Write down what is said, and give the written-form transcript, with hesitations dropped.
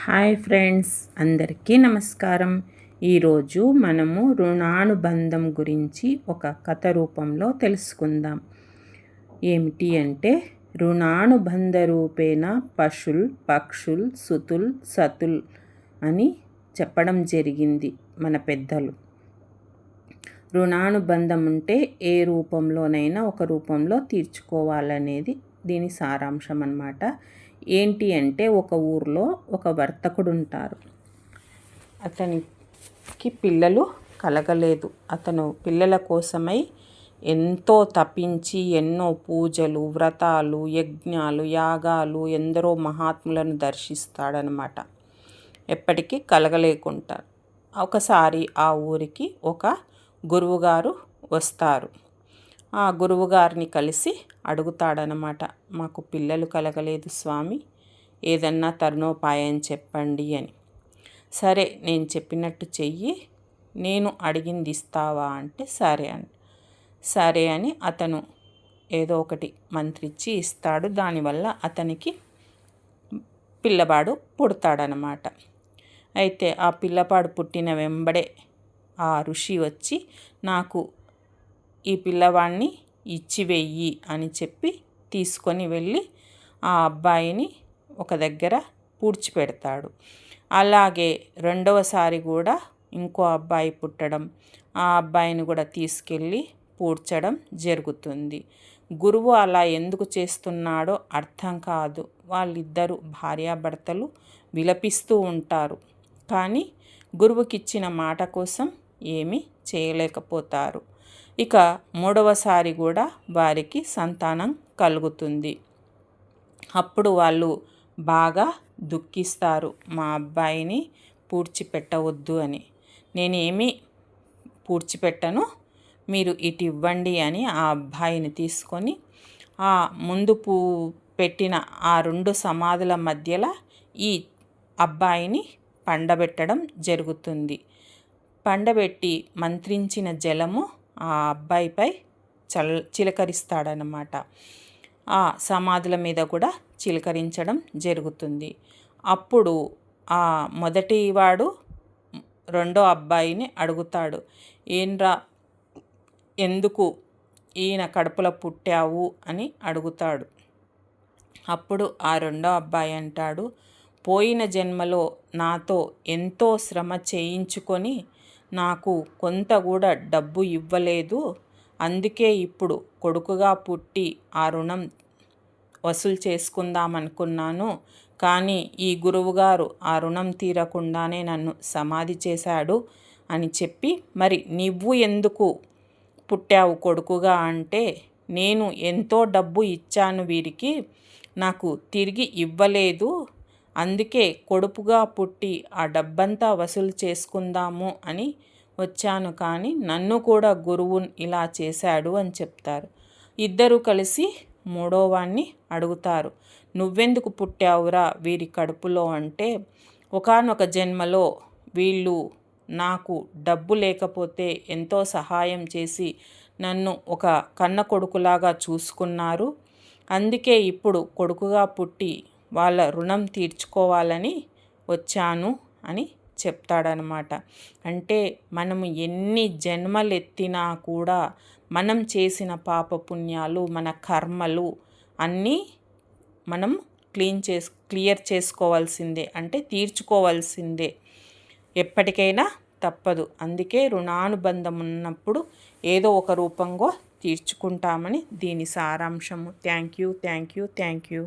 Hi friends, అందరికీ నమస్కారం. ఈరోజు మనము రుణానుబంధం గురించి ఒక కథ రూపంలో తెలుసుకుందాం. ఏమిటి అంటే, రుణానుబంధ రూపేణ పశుల్ పక్షుల్ సుతుల్ సతుల్ అని చెప్పడం జరిగింది మన పెద్దలు. రుణానుబంధం ఉంటే ఏ రూపంలోనైనా ఒక రూపంలో తీర్చుకోవాలనేది దీని సారాంశం అన్నమాట. ఏంటి అంటే, ఒక ఊర్లో ఒక వర్తకుడు ఉంటారు. అతనికి పిల్లలు కలగలేదు. అతను పిల్లల కోసమై ఎంతో తపించి ఎన్నో పూజలు, వ్రతాలు, యజ్ఞాలు, యాగాలు, ఎందరో మహాత్ములను దర్శిస్తాడనమాట. ఎప్పటికీ కలగలేకుంటారు. ఒకసారి ఆ ఊరికి ఒక గురువుగారు వస్తారు. ఆ గురువుగారిని కలిసి అడుగుతాడనమాట, మాకు పిల్లలు కలగలేదు స్వామి, ఏదన్నా తరుణోపాయం చెప్పండి అని. సరే, నేను చెప్పినట్టు చెయ్యి, నేను అడిగింది ఇస్తావా అంటే సరే అని అతను ఏదో ఒకటి మంత్రిచ్చి ఇస్తాడు. దానివల్ల అతనికి పిల్లవాడు పుడతాడనమాట. అయితే ఆ పిల్లవాడు పుట్టిన వెంబడే ఆ ఋషి వచ్చి, నాకు ఈ పిల్లవాడిని ఇచ్చివెయ్యి అని చెప్పి తీసుకొని వెళ్ళి ఆ అబ్బాయిని ఒక దగ్గర పూడ్చిపెడతాడు. అలాగే రెండవసారి కూడా ఇంకో అబ్బాయి పుట్టడం, ఆ అబ్బాయిని కూడా తీసుకెళ్ళి పూడ్చడం జరుగుతుంది. గురువు అలా ఎందుకు చేస్తున్నాడో అర్థం కాదు. వాళ్ళిద్దరూ భార్యాభర్తలు విలపిస్తూ ఉంటారు. కానీ గురువుకిచ్చిన మాట కోసం ఏమీ చేయలేకపోతారు. ఇక మూడవసారి కూడా వారికి సంతానం కలుగుతుంది. అప్పుడు వాళ్ళు బాగా దుఃఖిస్తారు, మా అబ్బాయిని పూడ్చిపెట్టవద్దు అని. నేనేమీ పూడ్చిపెట్టను, మీరు ఇటు ఇవ్వండి అని ఆ అబ్బాయిని తీసుకొని ఆ ముందు పెట్టిన ఆ 2 సమాధుల మధ్యలో ఈ అబ్బాయిని పండబెట్టడం జరుగుతుంది. పండబెట్టి మంత్రించిన జలము ఆ అబ్బాయిపై చిలకరిస్తాడనమాట. ఆ సమాధుల మీద కూడా చిలకరించడం జరుగుతుంది. అప్పుడు ఆ మొదటివాడు రెండో అబ్బాయిని అడుగుతాడు, ఏంట్రా, ఎందుకు ఈయన కడుపులో పుట్టావు అని అడుగుతాడు. అప్పుడు ఆ రెండో అబ్బాయి అంటాడు, పోయిన జన్మలో నాతో ఎంతో శ్రమ చేయించుకొని నాకు కొంత కూడా డబ్బు ఇవ్వలేదు, అందుకే ఇప్పుడు కొడుకుగా పుట్టి ఆ రుణం వసూలు చేసుకుందామనుకున్నాను. కానీ ఈ గురువుగారు ఆ రుణం తీరకుండానే నన్ను సమాధి చేశాడు అని చెప్పి, మరి నువ్వు ఎందుకు పుట్టావు కొడుకుగా అంటే, నేను ఎంతో డబ్బు ఇచ్చాను వీరికి, నాకు తిరిగి ఇవ్వలేదు, అందుకే కొడుకుగా పుట్టి ఆ డబ్బంతా వసూలు చేసుకుందాము అని వచ్చాను, కానీ నన్ను కూడా గురువు ఇలా చేశాడు అని చెప్తారు. ఇద్దరు కలిసి మూడోవాణ్ణి అడుగుతారు, నువ్వెందుకు పుట్టావురా వీరి కడుపులో అంటే, ఒకానొక జన్మలో వీళ్ళు నాకు డబ్బు లేకపోతే ఎంతో సహాయం చేసి నన్ను ఒక కన్న కొడుకులాగా చూసుకున్నారు, అందుకే ఇప్పుడు కొడుకుగా పుట్టి వాళ్ళ రుణం తీర్చుకోవాలని వచ్చాను అని చెప్తాడనమాట. అంటే మనము ఎన్ని జన్మలెత్తినా కూడా మనం చేసిన పాపపుణ్యాలు, మన కర్మలు అన్నీ మనం క్లియర్ చేసుకోవాల్సిందే, అంటే తీర్చుకోవాల్సిందే, ఎప్పటికైనా తప్పదు. అందుకే రుణానుబంధం ఉన్నప్పుడు ఏదో ఒక రూపంగా తీర్చుకుంటామని దీని సారాంశము. Thank you.